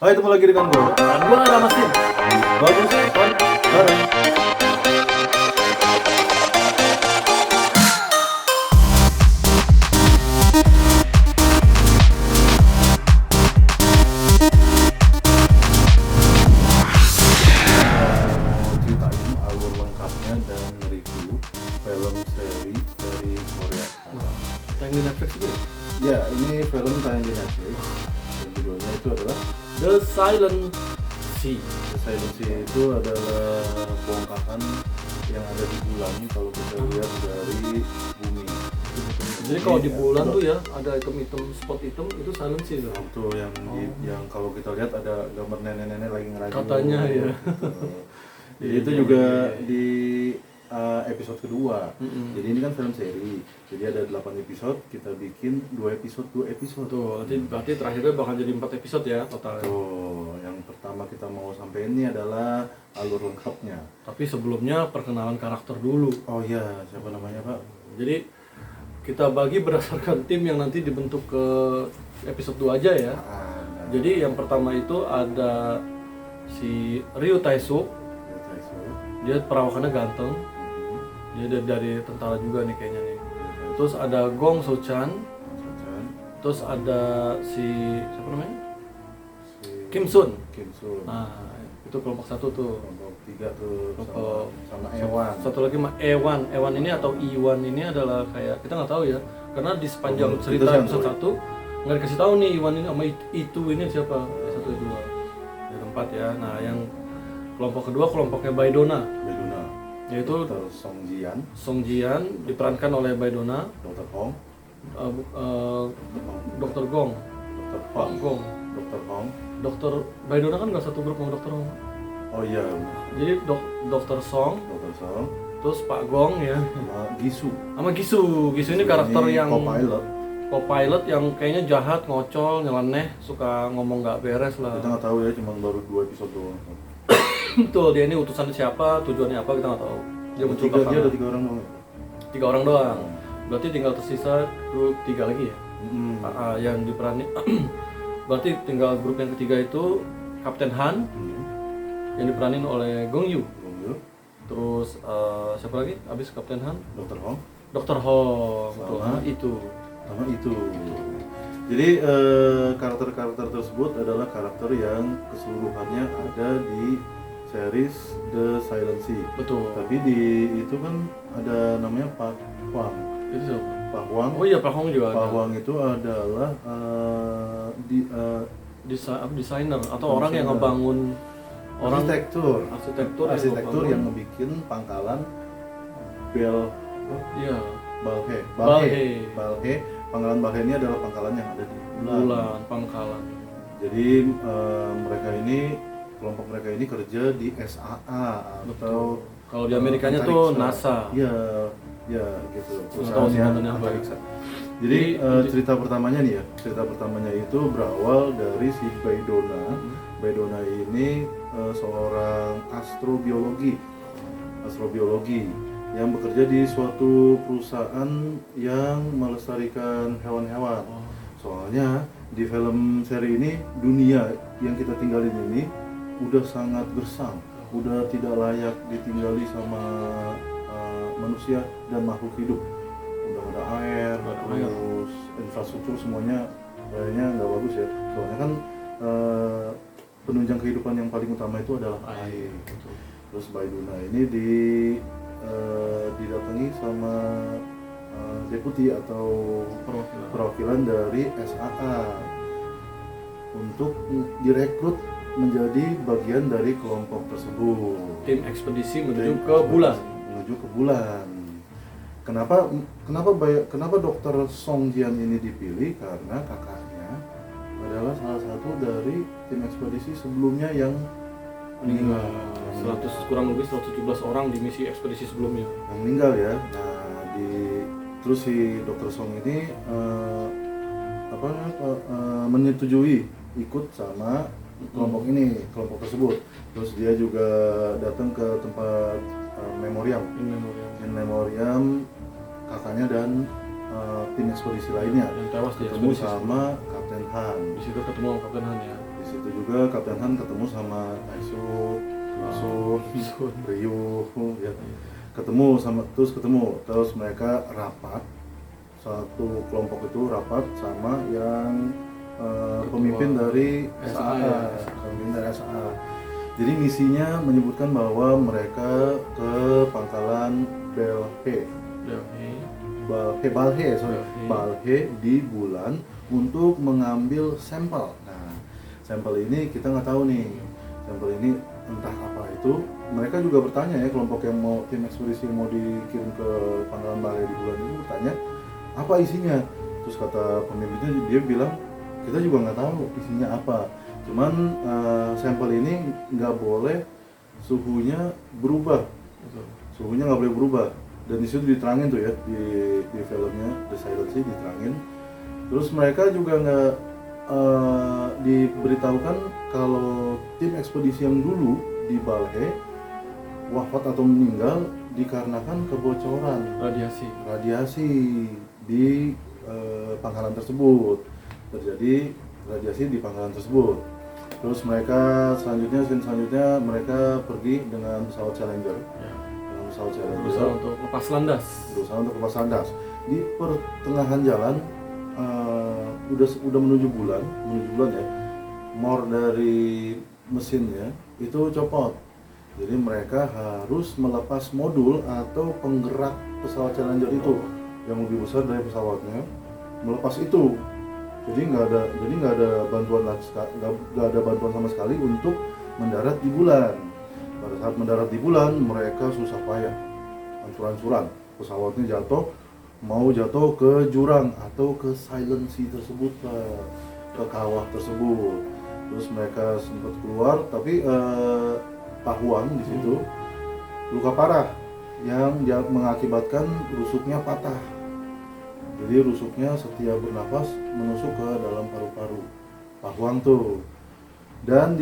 Hai, ketemu lagi dengan gue. Dan gue ada mesin. Bagus, Pan. Bareng. Ceritain alur lengkapnya dan review film seri dari Korea. Yang di Netflix itu Ya, ini film tayang di Netflix. Dan judulnya itu adalah The Silent Sea. The Silent Sea. Itu adalah bongkahan yang ada di bulan kalau kita lihat dari bumi. Jadi kalau di bulan tuh ya ada item-item spot item itu Silent Sea tuh. Itu yang kalau kita lihat ada gambar nenek-nenek lagi ngerajin. Katanya ya. Gitu. Jadi itu juga di episode kedua. Jadi ini kan film seri. Jadi ada 8 episode, kita bikin 2 episode. Tuh, berarti terakhirnya bakal jadi 4 episode ya totalnya. Tuh, yang pertama kita mau sampai ini adalah alur lengkapnya. Tapi sebelumnya perkenalan karakter dulu. Oh iya, siapa namanya Pak? Jadi kita bagi berdasarkan tim yang nanti dibentuk ke episode 2 aja ya. Jadi yang pertama itu ada si Ryu Tae-suk. Dia perawakannya ganteng. Dia dari tentara juga nih kayaknya nih. Terus ada Gong Soo-chan. Terus ada si siapa namanya? Kim Sun. Nah, itu kelompok 1 tuh. Kelompok 3 tuh Kelompok sama Ewan. Satu lagi Ewan. Ewan ini atau Iwan ini adalah kayak kita nggak tahu ya. Karena di sepanjang cerita episode 1 nggak dikasih tahu nih Iwan ini sama itu ini siapa. 1 2. Ada 4 ya. Nah, yang kelompok kedua kelompoknya Baidona. Yaitu Song Jian diperankan oleh Baidona. Dr. Hong. Dr. Gong. Dr. Hong. Dokter Baidona kan nggak satu grup sama Dr. Hong. Oh iya. Jadi Dr. Song, terus Pak Gong ya, sama Gisu ini karakter yang co-pilot yang kayaknya jahat, ngocol, nyeleneh, suka ngomong nggak beres lah. Kita nggak tahu ya, cuma baru 2 episode doang. Betul, dia ini utusannya siapa, tujuannya apa kita nggak tahu. Dia muncul dia ada 3 orang doang. 3 orang doang. Berarti tinggal tersisa grup 3 lagi ya. Yang diperani. Berarti tinggal grup yang ketiga itu Kapten Han yang diperanin oleh Gong Yoo. Terus siapa lagi? Abis Kapten Han? Dr. Hong. Sama itu. Jadi karakter-karakter tersebut adalah karakter yang keseluruhannya ada di series The Silent Sea. Betul. Tapi di itu kan ada namanya Pak Hwang. Itu siapa? Pak Hwang. Oh iya, Pak Hwang juga ada. Pak Hwang itu adalah desainer atau orang yang ngebangun arsitektur yang ngebikin pangkalan Balhae. Pangkalan Balhae ini adalah pangkalan yang ada di bulan. Pangkalan. Jadi kelompok mereka ini kerja di SAA atau kalau di Amerikanya tuh NASA. Ya gitu. Perusahaannya antariksa. Jadi cerita pertamanya itu berawal dari si Baidona. Baidona ini seorang astrobiologi yang bekerja di suatu perusahaan yang melestarikan hewan-hewan. Soalnya di film seri ini dunia yang kita tinggalin ini udah sangat gersang, udah tidak layak ditinggali sama manusia dan makhluk hidup. Udah ada air, terus infrastruktur semuanya kayaknya nggak bagus ya. Soalnya kan penunjang kehidupan yang paling utama itu adalah air. Terus Baiduna ini didatangi sama deputi atau perwakilan dari SAA untuk direkrut menjadi bagian dari kelompok tersebut. Tim ekspedisi menuju ke bulan. Kenapa Dokter Song Jian ini dipilih? Karena kakaknya adalah salah satu dari tim ekspedisi sebelumnya yang meninggal. Kurang lebih 117 orang di misi ekspedisi sebelumnya. Yang meninggal ya. Nah, terus si Dokter Song ini menyetujui ikut sama kelompok tersebut. Terus dia juga datang ke tempat memoriam kakaknya dan tim ekspedisi lainnya yang tewas di ketemu ekspedisi sama Kapten Han. Di situ ketemu Kapten Han ya. Di situ juga Kapten Han ketemu sama Taisuk, Sun, Ryu, ya. Terus mereka rapat, satu kelompok itu rapat sama yang pemimpin dari SA. Jadi misinya menyebutkan bahwa mereka ke pangkalan Balhe di bulan untuk mengambil sampel. Nah, sampel ini kita nggak tahu nih. Sampel ini entah apa itu. Mereka juga bertanya ya, kelompok yang mau tim ekspedisi yang mau dikirim ke pangkalan Balhe di bulan itu bertanya apa isinya. Terus kata pemimpinnya dia bilang kita juga nggak tahu isinya apa. Cuman sampel ini nggak boleh suhunya berubah. Suhunya nggak boleh berubah. Dan disitu diterangin tuh ya di filmnya The Silent Sea diterangin. Terus mereka juga nggak diberitahukan kalau tim ekspedisi yang dulu di Balhe wafat atau meninggal dikarenakan kebocoran radiasi di pangkalan tersebut. Terjadi radiasi di pangkalan tersebut. Terus mereka selanjutnya mereka pergi dengan pesawat Challenger. Berusaha untuk lepas landas. Di pertengahan jalan udah menuju bulan ya. Mor dari mesinnya itu copot. Jadi mereka harus melepas modul atau penggerak pesawat Challenger itu yang lebih besar dari pesawatnya, melepas itu. Jadi nggak ada bantuan sama sekali untuk mendarat di bulan. Pada saat mendarat di bulan mereka susah payah, hancur-hancuran. Pesawatnya mau jatuh ke jurang atau ke Silent Sea tersebut, ke kawah tersebut. Terus mereka sempat keluar, tapi Pak Huang di situ luka parah yang mengakibatkan rusuknya patah. Jadi rusuknya setiap bernapas menusuk ke dalam paru-paru Pak Huang tuh. Dan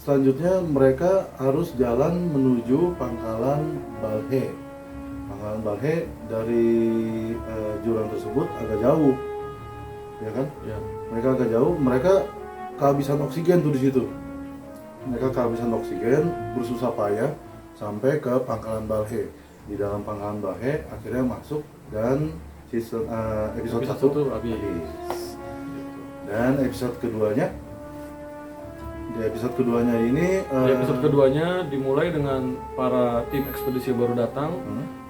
selanjutnya mereka harus jalan menuju pangkalan Balhe. Pangkalan Balhe dari jurang tersebut agak jauh, ya kan? Ya. Mereka agak jauh, mereka kehabisan oksigen tuh di situ. Mereka kehabisan oksigen, bersusah payah sampai ke pangkalan Balhe. Di dalam pangkalan Balhe akhirnya masuk dan episode 1 habis. Dan episode keduanya ini episode keduanya dimulai dengan para tim ekspedisi yang baru datang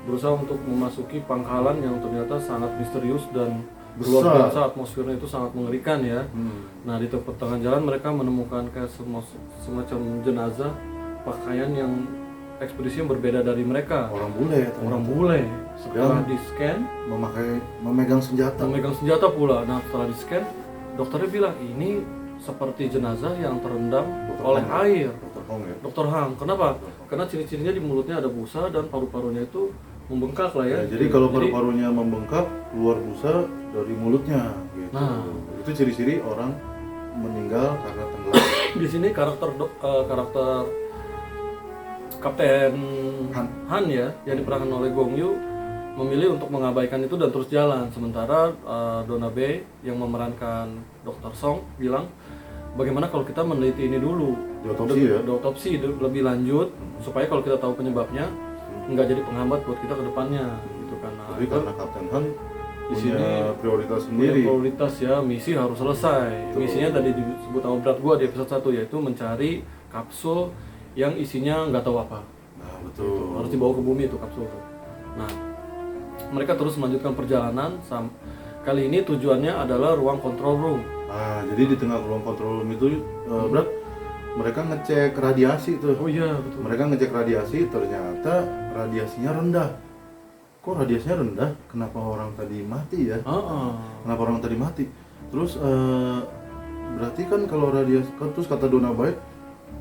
berusaha untuk memasuki pangkalan yang ternyata sangat misterius dan luar biasa, atmosfernya itu sangat mengerikan ya. Nah, di pertengahan jalan mereka menemukan kayak semacam jenazah pakaian yang ekspedisi yang berbeda dari mereka. Orang bule. Setelah di scan memegang senjata pula. Nah, setelah di scan dokternya bilang ini seperti jenazah yang terendam oleh air. Dr. Hang. Kenapa? Karena ciri-cirinya di mulutnya ada busa dan paru-parunya itu membengkak lah ya. Jadi kalau paru-parunya membengkak, keluar busa dari mulutnya gitu. Nah, itu ciri-ciri orang meninggal karena tenggelam. Di sini karakter Kapten Han ya, yang diperankan oleh Gong Yoo memilih untuk mengabaikan itu dan terus jalan. Sementara Donna Bay yang memerankan Dr. Song bilang, bagaimana kalau kita meneliti ini dulu, diotopsi lebih lanjut, supaya kalau kita tahu penyebabnya nggak jadi penghambat buat kita ke depannya gitu kan. Nah, tapi karena Kapten Han di sini prioritas sendiri. Prioritas ya, misi harus selesai. Misinya tadi disebut sama berat gua di episode 1 yaitu mencari kapsul yang isinya nggak tahu apa. Nah, betul. Gitu. Harus dibawa ke bumi itu kapsul. Nah, mereka terus melanjutkan perjalanan. Kali ini tujuannya adalah ruang control room. Nah, jadi di tengah ruang control room itu berat mereka ngecek radiasi tuh. Oh iya, betul. Mereka ngecek radiasi, ternyata radiasinya rendah. Kok radiasinya rendah? Kenapa orang tadi mati ya? Kenapa orang tadi mati? Terus berarti kan kalau radiasi, terus kata Donna Bay,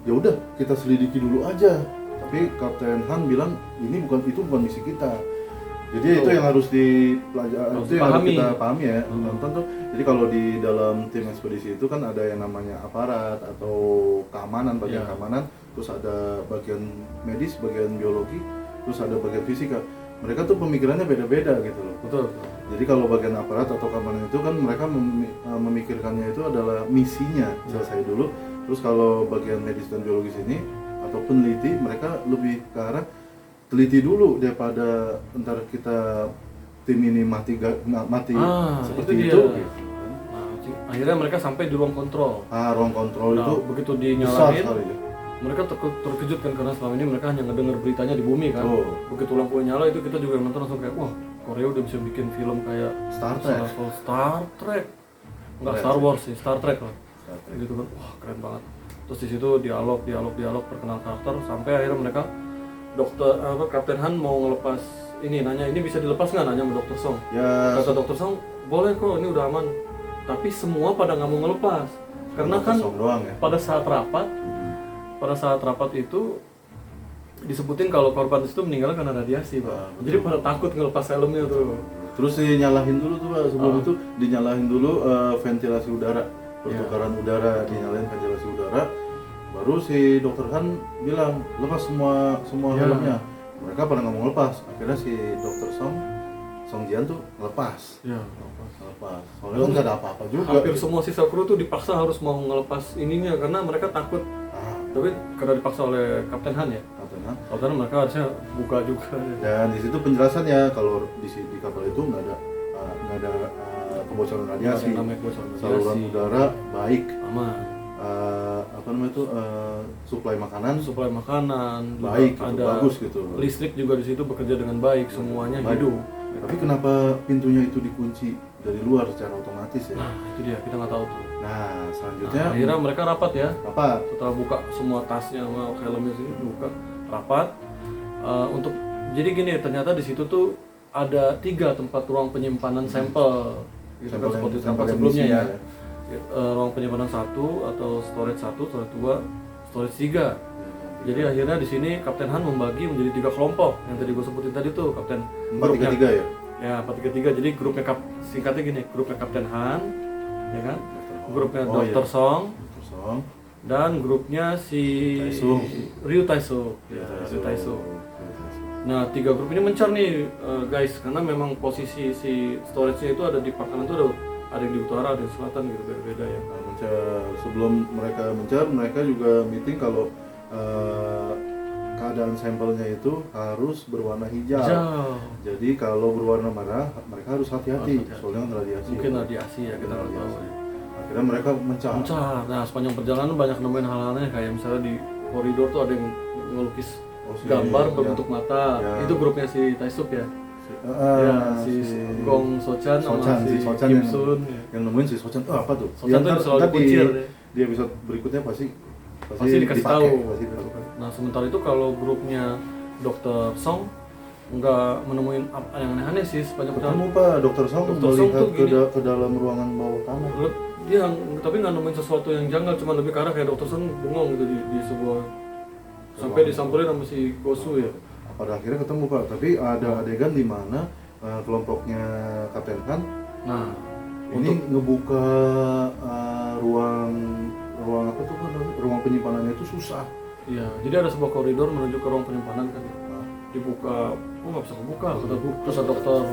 ya udah kita selidiki dulu aja. Tapi Kapten Han bilang itu bukan misi kita. Jadi itu yang harus dipelajari, itu yang harus kita pahami ya, nonton tuh. Jadi kalau di dalam tim ekspedisi itu kan ada yang namanya aparat atau keamanan, bagian keamanan, terus ada bagian medis, bagian biologi, terus ada bagian fisika. Mereka tuh pemikirannya beda-beda gitu loh. Betul. Jadi kalau bagian aparat atau keamanan itu kan mereka memikirkannya itu adalah misinya selesai dulu. Terus kalau bagian medis dan biologis ini atau peneliti, mereka lebih ke arah teliti dulu daripada ntar kita tim ini mati seperti itu itu. dia. Gitu. Nah, akhirnya mereka sampai di ruang kontrol. Ruang kontrol Nah, itu begitu besar dinyalain, sekali ya. mereka terkejut kan karena selama ini mereka hanya ngedenger beritanya di bumi kan. Begitu lampu nyala itu kita juga nonton langsung kayak wah, Korea udah bisa bikin film kayak Star Trek. Star Trek. Enggak Star Wars sih, Star Trek lah. Gitu kan. Wah, keren banget. Terus di situ dialog perkenal karakter sampai akhirnya mereka Kapten Han mau ngelepas ini, nanya ini bisa dilepas nggak, nanya sama Dr. Song. Ya, Kata Dr. Song boleh kok, ini udah aman. Tapi semua pada nggak mau ngelepas karena Dr. kan Song doang ya. pada saat rapat itu disebutin kalau korban itu meninggal karena radiasi, Pak. Jadi pada takut ngelepas helmnya tuh. Terus dinyalahin dulu tuh Pak, sebelum itu dinyalahin dulu ventilasi udara, pertukaran udara, dinyalain ventilasi udara. Baru si dokter Han bilang lepas semua helmnya. Mereka pada nggak mau lepas. Akhirnya si dokter Song Jian tuh lepas. Lepas. Soalnya kan nggak ada apa-apa juga. Hampir semua sisa kru tuh dipaksa harus mau ngelepas ininya karena mereka takut. Tapi karena dipaksa oleh Kapten Han ya. Kapten Han mereka harusnya buka juga. Dan di situ penjelasan ya kalau di kapal itu nggak ada kebocoran radiasi. Saluran udara baik. Aman. Suplai makanan baik, ada bagus gitu. Listrik juga di situ bekerja dengan baik, semuanya hidup. Tapi kenapa pintunya itu dikunci dari luar secara otomatis ya? Nah, itu dia, kita nggak tahu tuh. Nah, selanjutnya akhirnya mereka rapat ya. Rapat. Setelah buka semua tasnya sama helmnya sini, buka rapat. Jadi gini, ternyata di situ tuh ada 3 tempat ruang penyimpanan sampel. Gitu kan, seperti tempat sebelumnya ya. Ruang penyimpanan 1 atau storage 1, storage 2, storage 3. Jadi akhirnya di sini Kapten Han membagi menjadi 3 kelompok yang tadi gue sebutin tadi tuh, Kapten 433 ya. Ya, 433. Jadi grupnya singkatnya gini, grupnya Kapten Han, ya kan? Grupnya Dr. Song, dan grupnya si Ryu Taesuk. Nah, 3 grup ini mencar nih guys, karena memang posisi si storage-nya itu ada di pangkalan itu ada yang di utara, ada yang di selatan gitu, beda-beda ya. Sebelum mereka mencar, mereka juga meeting kalau keadaan sampelnya itu harus berwarna hijau. Jadi kalau berwarna merah, mereka harus hati-hati soalnya radiasi. Mungkin radiasi ya, kita nggak tahu ya. Akhirnya mereka mencar. Nah, sepanjang perjalanan banyak nemuin hal-halnya kayak misalnya di koridor tuh ada yang ngelukis gambar berbentuk mata. Itu grupnya si Taesuk ya. Si Gong Sochan sama si Kim Sun yang nemuin si Sochan. Apa tuh? Sochan tuh selalu dikuncir di episode berikutnya pasti dikasih tahu. Nah, sementara itu kalau grupnya Dr. Song nggak menemuin yang aneh-aneh sih sepanjang perjalanan. Pak, Dr. Song melihat ke dalam ruangan bawah tanah. Dia tapi nggak nemuin sesuatu yang janggal, cuma lebih ke arah kayak Dr. Song bengong gitu di sebuah sampai disamperin sama si Gosu ya. Pada akhirnya ketemu Pak, tapi ada adegan di mana kelompoknya Kapten Han ini ngebuka ruang apa tuh, ruang penyimpanannya itu susah. Iya, jadi ada sebuah koridor menuju ke ruang penyimpanan kan. Dibuka, nggak bisa kebuka. Kata dokter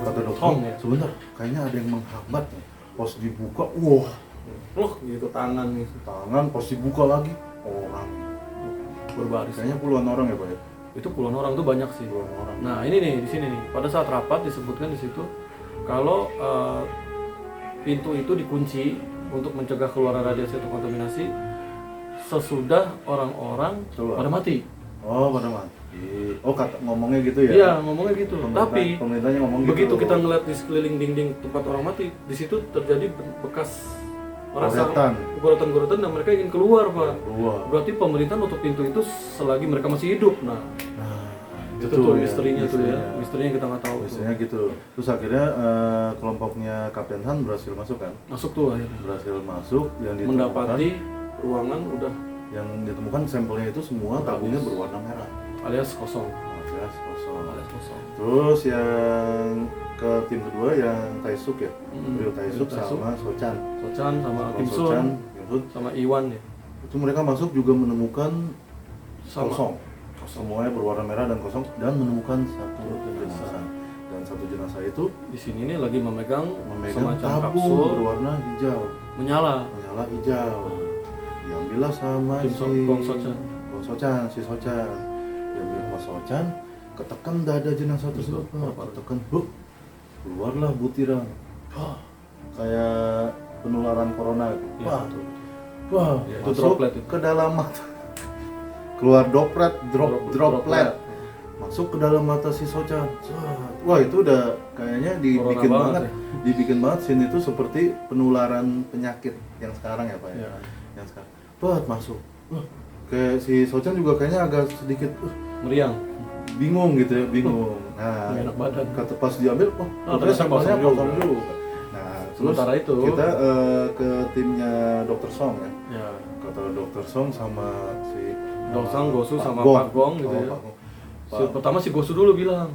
Hong ya. Sebentar, kayaknya ada yang menghambat nih. Pas dibuka, gitu tangan gitu. Pas dibuka lagi, orang berbaris. Kayaknya puluhan orang ya Pak ya. Itu puluhan orang tuh banyak sih. Puluhan orang. Nah ini nih di sini nih, pada saat rapat disebutkan di situ kalau pintu itu dikunci untuk mencegah keluaran radiasi atau kontaminasi sesudah orang-orang pada mati. Pada mati. Kata ngomongnya gitu ya? Iya, ngomongnya gitu. Tapi pemerintahnya ngomong gitu. Begitu kita ngeliat di sekeliling dinding tempat orang mati, di situ terjadi bekas gorotan-gorotan dan mereka ingin keluar Pak. Berarti pemerintah nutup pintu itu selagi mereka masih hidup. Nah itu tuh misterinya tuh ya, misterinya kita nggak tahu. Misterinya gitu. Terus akhirnya kelompoknya Kapten Han berhasil masuk kan? Masuk tuh akhirnya. Berhasil masuk, yang ditemukan, mendapati ruangan udah. Yang ditemukan sampelnya itu semua tabungnya berwarna merah. Alias kosong. Terus yang ke tim kedua yang Taesuk ya, Ryu Taesuk sama Sochan sama Kim Sun sama Iwan ya. Itu mereka masuk juga menemukan kosong. Semuanya berwarna merah dan kosong, dan menemukan satu jenazah. Dan satu jenazah itu Di sini nih lagi memegang semacam tabung kapsul berwarna hijau, menyala. menyala hijau. Diambillah sama Tim Gong Sochan. Si Sochan. Diambil sama Sochan, ketekan dada jenazah tersebut, Pak. Ketekan, keluarlah butiran. Wah, kayak penularan corona gitu. Iya, Wah, betul. wah, Ya, itu masuk droplet itu. ke dalam mata. Keluar droplet. Masuk ke dalam mata si Sochan. Wah, itu udah kayaknya dibikin Corona banget. banget Dibikin banget scene itu seperti penularan penyakit yang sekarang ya, Pak ya. Iya. Yang sekarang. Wah, masuk. Wah, kayak si Sochan juga kayaknya agak sedikit Meriang. bingung gitu ya, bingung. Nah, Nggak enak badan. kata pas diambil, ternyata sampelnya kosong kosong juga. juga. Nah, terus Sementara itu kita ke timnya Dr. Song ya. ya, Kata Dr. Song sama si Dr. Song, Gosu Pak sama Gong. Pak Gong gitu ya. Pak Gong. Pertama si Gosu dulu bilang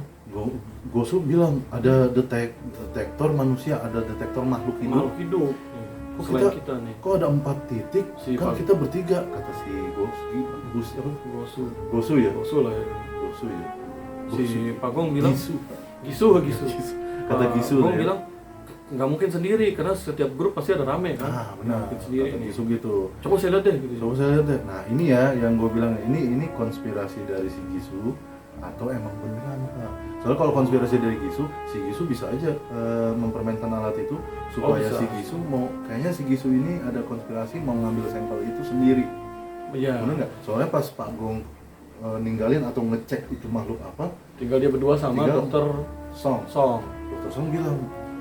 Gosu bilang ada detektor manusia, ada detektor makhluk hidup. makhluk hidup. Kok Selain kita nih. Kok ada 4 titik? Si Kan Pak- kita bertiga, kata si Gosu. Gosu ya. Gosu lah ya. Gosu ya. Si Pak Gong bilang Gisu. Gisu. Kata Pak Gisu Gong ya. bilang nggak mungkin sendiri karena setiap grup pasti ada rame kan. Ah, benar. Mungkin sendiri Kata nih. Gisu gitu. Coba saya lihat deh gitu. Coba saya lihat deh. Nah, ini ya yang gue bilang ini konspirasi dari si Gisu atau emang beneran, Pak. Soalnya kalau konspirasi dari Gisu, si Gisu bisa aja mempermainkan alat itu supaya bisa. si Gisu mau, kayaknya si Gisu ini ada konspirasi mau ngambil sampel itu sendiri. Iya. Bener nggak? Soalnya pas Pak Gong ninggalin atau ngecek itu makhluk apa, Tinggal dia berdua sama Tinggal- Dokter Song. Song. Dokter Song bilang,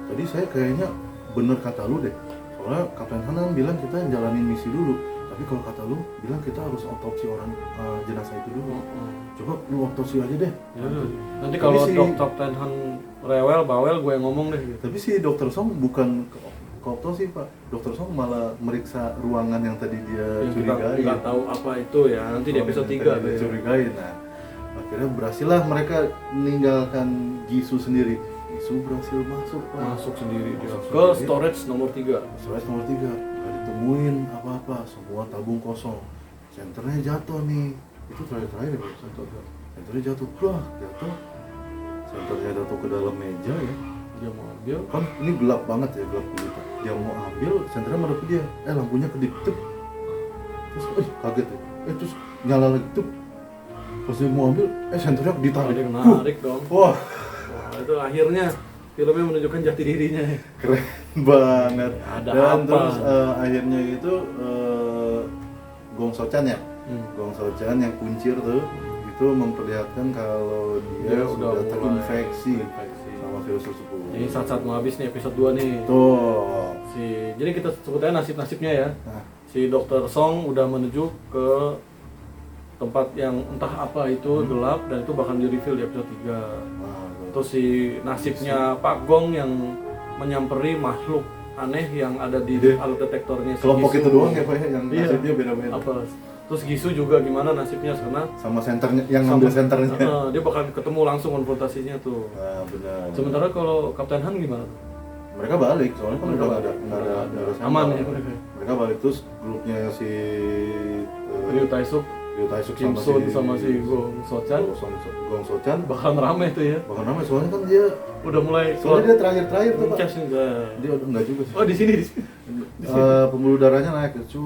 tadi saya kayaknya bener kata lu deh. Soalnya Kapten Hanan bilang kita jalanin misi dulu. Tapi kalau kata lu bilang kita harus otopsi orang jenazah itu dulu. Coba lu otopsi aja deh. Ya udah. Nanti Tapi kalau si- Dokter Tenhan rewel bawel gue yang ngomong deh gitu. Tapi si Dokter Song bukan ke otopsi, Pak. Dokter Song malah meriksa ruangan yang tadi dia Yang kita curigai. nggak tahu apa itu ya. Nanti di episode 3 Yang tadi dia deh. curigai. Nah, akhirnya berhasillah mereka meninggalkan Gisu sendiri. Gisu berhasil masuk, Pak. Masuk sendiri dia Masuk ke sendiri. storage nomor 3. Storage nomor 3, nggak ditemuin apa-apa, semua tabung kosong. Senternya jatuh nih, itu terakhir ya, Pak? Senternya jatuh, jatuh. Senternya jatuh ke dalam meja ya. Dia mau ambil. Kan ini gelap banget ya, gelap gulita. Dia mau ambil, senternya menghadap ke dia. Lampunya kedip, tup. Terus, kaget ya. Terus nyala lagi, tup. Pas dia mau ambil, senternya ditarik. Dia narik dong. Wah, Wah, itu akhirnya filmnya menunjukkan jati dirinya. keren banget. Ada Dan apa? terus akhirnya itu Gong Sochan ya. Gong Sochan yang kuncir tuh itu memperlihatkan kalau dia, sudah mulai terinfeksi terinfeksi. sama virus tersebut. Ini saat-saat mau habis nih episode 2 nih. Tuh. Jadi kita sebut aja nasib-nasibnya ya. Nah, Si Dokter Song udah menuju ke tempat yang entah apa itu gelap dan itu bakal di reveal di episode 3. nah, Terus si nasibnya Pak Gong yang menyamperi makhluk aneh yang ada di Dia- alat detektornya si kelompok Gisu. itu doang ya Pak ya, yang Iya. nasibnya beda-beda. Apa? Terus Gisu juga gimana nasibnya karena Sama senternya, yang ngambil senternya. dia bakal ketemu langsung konfrontasinya tuh. Nah, benar. Sementara kalau Kapten Han gimana? Mereka balik, soalnya kan Mereka udah balik. nggak ada sampel. Aman ya mereka. Mereka balik terus grupnya si Ryu Taesuk, Ryu Taesuk Kim Sun sama si Gong Sochan Gong Sochan bakal rame tuh ya. bahkan namanya soalnya kan dia Udah mulai soalnya dia terakhir tuh Pak. Cas enggak. Dia udah enggak juga sih. Oh di sini di sini. Pembuluh darahnya naik gitu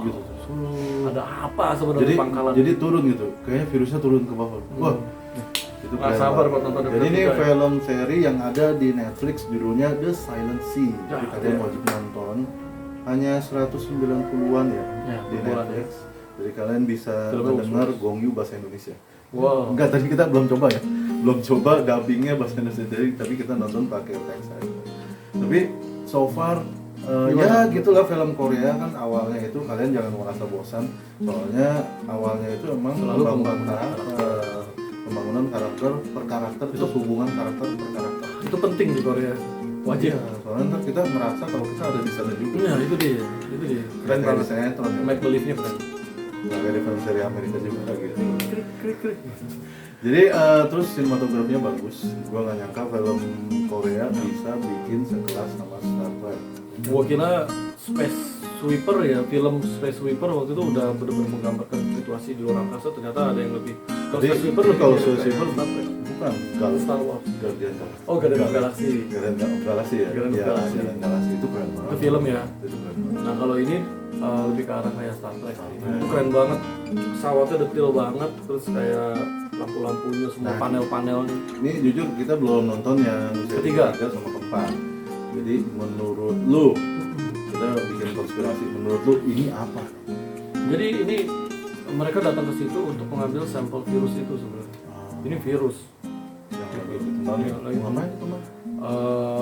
gitu. Ada apa sebenarnya Jadi di pangkalan? jadi turun gitu. Kayaknya virusnya turun ke bawah. Wah. Itu Nggak keren sabar banget. buat nonton Jadi ini episode 3 ya. film seri yang ada di Netflix judulnya The Silent Sea. Ya, Jadi kalian ya. wajib nonton. Hanya 190-an ya, Ya, di bulan Netflix. Jadi kalian bisa Filmnya mendengar bagus. Gongyu bahasa Indonesia. Wow. Enggak, tadi kita belum coba ya. Belum coba dubbingnya bahasa Indonesia, tapi kita nonton pakai teks aja. Tapi so far ya gitulah film Korea kan awalnya itu kalian jangan merasa bosan. Soalnya awalnya itu emang Selalu pembangunan pembangunan karakter, pembangunan karakter per karakter itu hubungan karakter per karakter. Itu penting di Korea. Wajib. Iya, soalnya ntar kita merasa kalau kita ada di sana juga. Iya, itu dia. Itu dia. Keren Kayak di banget. sinetron ya. Make believe-nya keren. Nggak kayak di film seri Amerika juga gitu. Krik krik krik. Jadi terus sinematografinya bagus. Gua nggak nyangka film Korea bisa bikin sekelas sama Star Trek. Gua kira Space Sweeper ya, film Space Sweeper waktu itu udah benar-benar menggambarkan situasi di luar angkasa, ternyata ada yang lebih. Kalau Jadi Space Sweeper lebih kalau mirip Space kayak Sweeper Star Trek. bukan Star Wars. Guardian Galaxy. Oh, Guardian of Galaxy. Guardian of Galaxy ya. Guardian of Iya, Galaxy. Guardian Galaxy itu keren banget. Itu film ya. Itu keren banget. Nah kalau ini lebih ke arah kayak Star Trek. Star sih. Trek. Itu keren banget. Pesawatnya detail banget, terus kayak lampu-lampunya semua Nah, panel-panelnya. Ini jujur kita belum nonton yang seri Ketiga. 3 sama keempat. Jadi menurut lu, kita bikin konspirasi. Menurut lu ini apa? Jadi ini mereka datang ke situ untuk mengambil sampel virus itu sebenarnya. Ini virus. Yang lagi dikembang Iya, lagi. ngapain itu mah?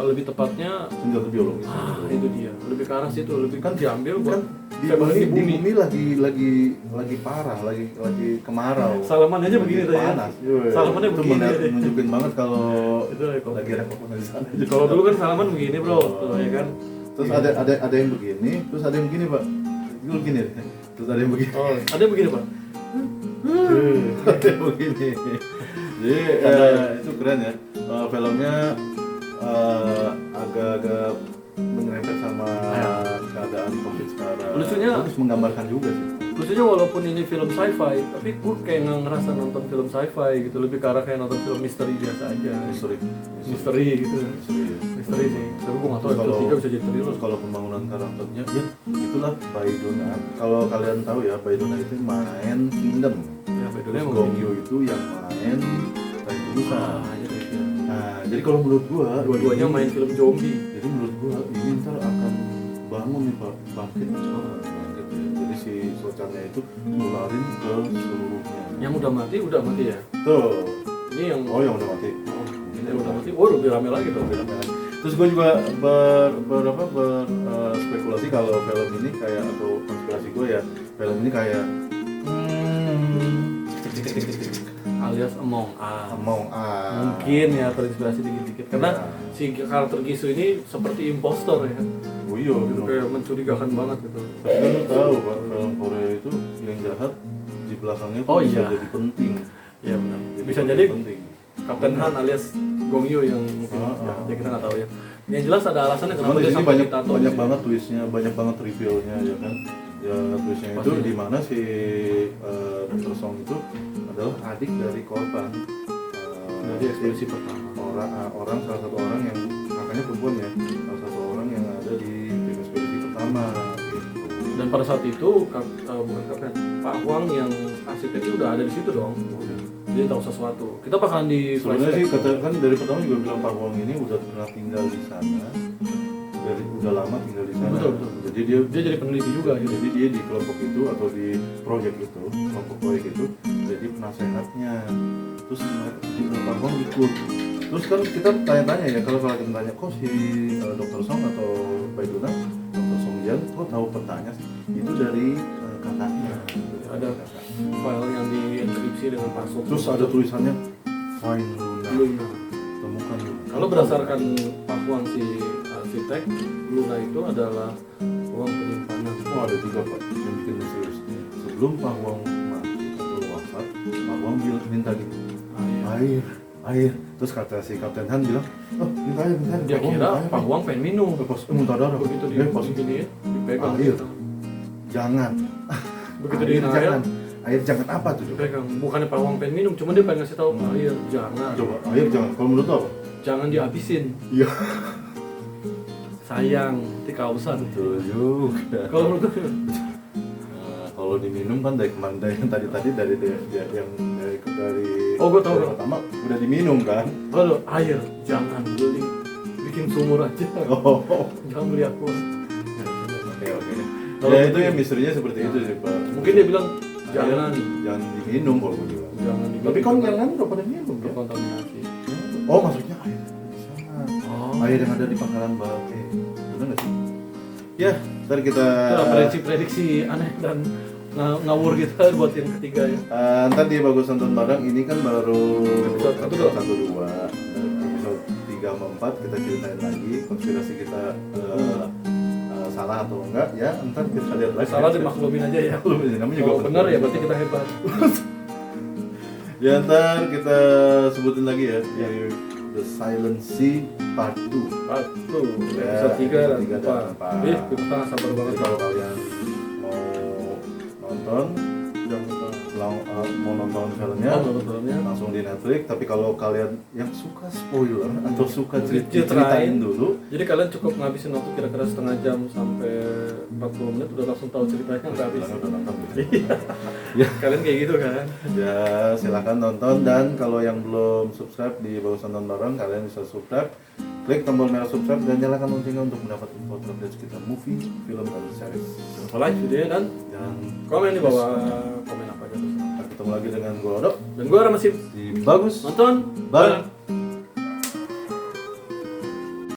Lebih tepatnya Senjata biologis. itu dia. Lebih ke arah situ, lebih Kan diambil buat Kan di sebagai bumi lagi parah, lagi kemarau. Salaman aja Lagi begini tadi. panas. Yoi. Salamannya Itu begini. menunjukin banget kalau Itu ya, kalau- lagi repot di sana. Kalau dulu kan salaman begini bro, tuh, ya kan. Terus ada yang begini, terus ada yang begini pak. Dulu gini deh. Terus ada yang begini. Oh, ada yang begini pak. Ada yang begini. Jadi itu keren ya. Filmnya agak-agak menyerempet sama keadaan COVID sekarang. Lucunya- terus menggambarkan juga sih. Lucunya walaupun ini film sci-fi, tapi gue kayak nggak ngerasa nonton film sci-fi gitu, lebih ke arah kayak nonton film misteri biasa aja. Misteri gitu. Misteri sih. Tapi gue nggak tahu episode 3 bisa jadi thriller. Terus kalau pembangunan karakternya, ya itulah Baidona. Kalau kalian tahu ya, Baidona itu main Kingdom. Ya bedanya Terus emang Gong begini. Yoo itu yang main Baidona. Jadi ya. Nah, jadi kalau menurut gua, Dua-duanya ini- main film zombie. Jadi menurut gua ini ntar akan bangun nih Pak, bangkit ya. Jadi si Socannya itu nularin ke seluruhnya. Yang udah mati ya. Tuh. Ini yang Oh yang udah mati. Oh, ini yang udah mati. Oh, lebih rame lagi dong. Terus gue juga spekulasi kalau film ini kayak, atau konspirasi gue ya, film ini kayak Alias Among Us. Among Us. Mungkin ya terinspirasi dikit-dikit karena Ya. si karakter Gisu ini seperti impostor ya. Oh iya Gitu, gitu. kayak mencurigakan banget gitu. Tapi kan lu tahu Pak, film Korea itu yang jahat di belakangnya tuh Oh, bisa iya. jadi penting. Iya benar. Bisa jadi penting. Kapten Han alias Gong Yoo yang mungkin ya kita nggak tahu ya. Yang jelas ada alasannya Cuman kenapa di dia sini sampai banyak ditato. banyak banget twistnya, banyak banget revealnya ya kan. Ya twistnya itu Pasti. di mana si Dr. Song itu adalah adik dari korban. Dari ekspedisi pertama. Orang salah satu orang yang kakaknya perempuan ya, salah satu orang yang ada di tim ekspedisi pertama gitu. Dan pada saat itu bukan kapten Pak Huang yang arsiteknya udah ada di situ dong. Dia tahu sesuatu. Kita bakalan di Sebenarnya sih flashback. kan dari pertama juga bilang Pak Wong ini udah pernah tinggal di sana, udah lama tinggal di sana. Betul. Jadi Dia jadi peneliti juga gitu. jadi dia di kelompok itu atau di proyek itu, kelompok proyek itu jadi penasehatnya. Terus Pak Wong ikut. Terus kan kita tanya-tanya ya, kalau kita tanya kok si Dr. Song atau Baiduna, Dr. Song Jan kok tahu petanya sih? Itu dari kakaknya. Ada file yang dienkripsi dengan password. Terus ada tulisannya Find Luna. Luna. Temukan Luna. Kalau berdasarkan Pak Huang si arsitek, Luna itu adalah ruang penyimpanan. Oh ada juga Pak yang bikin serius. Sebelum Pak Wong mati atau wafat, Pak Wong minta gitu air. Terus kata si Kapten Han bilang, oh minta air. Dia kira Pak Huang pengen minum. Pas muntah darah. Begitu Pas digini, dipegang. Air. gitu. Jangan. Begitu Air dia jangan. Air jangan apa tuh? dipegang. Bukannya Pak Huang pengen minum, cuma dia pengen ngasih tahu air jangan. Coba air jangan. Kalau menurut lo apa? Jangan dihabisin. Iya. Sayang, nanti kausan. Betul juga. Kalau menurut gue, Kalau diminum kan dari kemana yang tadi dari Oh, gua tahu. dari pertama udah diminum kan? kalau air jangan beli, bikin sumur aja. Oh. Jangan beli aku. Oke. Kalau Ya gitu itu ya. ya misterinya seperti itu sih Pak. Mungkin dia bilang jangan, jangan diminum kalau gue bilang. jangan diminum. Tapi kan yang lain udah pada minum ya. Terkontaminasi. Oh maksudnya air di sana. Oh. Air yang ada di pangkalan Bake. Benar nggak sih? Ya, ntar kita. Itulah prediksi aneh dan ngawur kita buat yang ketiga ya. Ntar di Bagus Nonton Bareng ini kan baru Episode 1, 2. Episode 3 sama 4 kita ceritain lagi konspirasi kita salah atau enggak ya. Ntar kita lihat lagi. Salah dimaklumin aja ya. Namanya juga Kalau benar ya berarti kita hebat. Ya ntar kita sebutin lagi ya di The Silent Sea Part 2. Satu, Ya, episode 3 dan episode 3 dan 4. 4. Ih, kita sabar banget Jadi kalau kalian mau nonton jangan lupa mau nonton filmnya, langsung di Netflix. Tapi kalau kalian yang suka spoiler atau suka ceritain dulu, jadi kalian cukup ngabisin waktu kira-kira setengah jam sampai 40 menit udah langsung tahu ceritanya udah habis. udah nonton. Ya. Kalian kayak gitu kan? Ya silakan nonton, dan kalau yang belum subscribe di Bagus Nonton Bareng, kalian bisa subscribe, klik tombol merah subscribe dan nyalakan loncengnya untuk mendapat info terupdate sekitar movie, film, dan series. Like videonya dan komen di bawah, komen apa aja. Kita ketemu lagi dengan gua Odok dan gua Ramasip di Bagus Nonton Bareng.